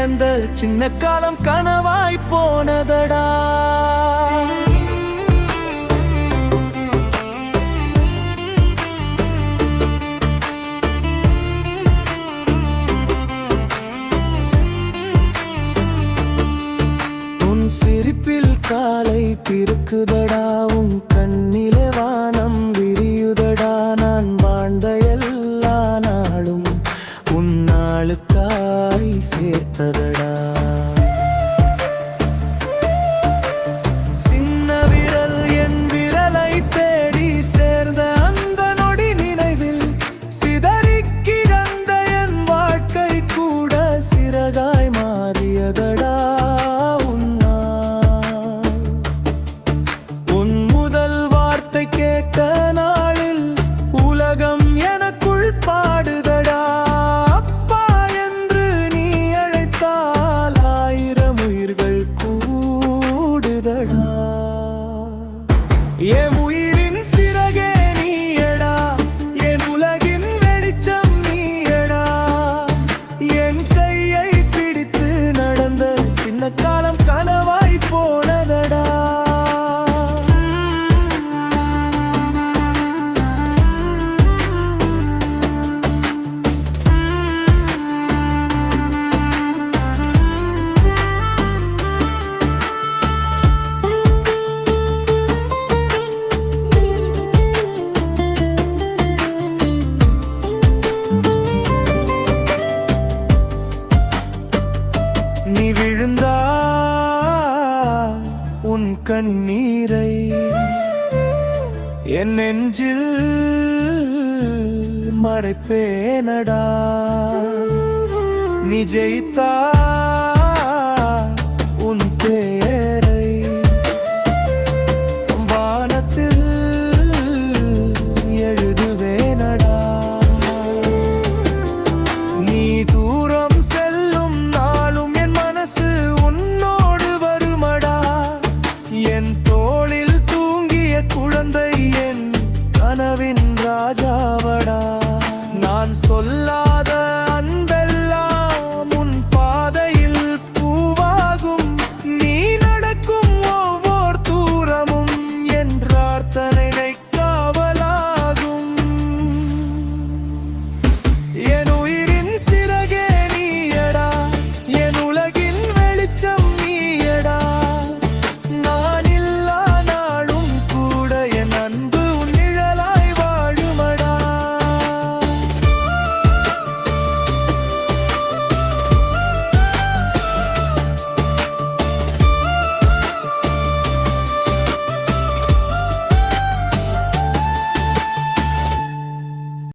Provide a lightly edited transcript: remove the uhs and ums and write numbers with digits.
இழந்த சின்ன காலம் கனவாய் போனதடா. உன் சிரிப்பில் காலை பிறக்குதடா, உன் கண்ணிலே வானம் விரியுதடா. நான் வாழ்ந்த எல்லா நாளும் உன்னாளுக்காய் சேர்த்ததடா. சின்ன விரல் என் விரலை தேடி சேர்ந்த அந்த நொடி நினைவில் சிதறி கிடந்த என் வாழ்க்கை கூட சிறகாய் மாறியதடா. உன் முதல் வார்த்தை கேட்ட நாளில் உலகம் எனக்குள் பாடுதடா. அப்பா என்று நீ அழைத்தால் 1000 உயிர்கள் கூடுதடா. என் உயிரின் சிறகே நீயடா, என் உலகின் வெளிச்சம் நீயடா. என் கையை பிடித்து நடந்த சின்ன காலம் கனவாய் போனதடா. நீ விழுந்தா உன் கண்ணீரை என் நெஞ்சில் மறைப்பேனடா. நீ ஜெயித்தா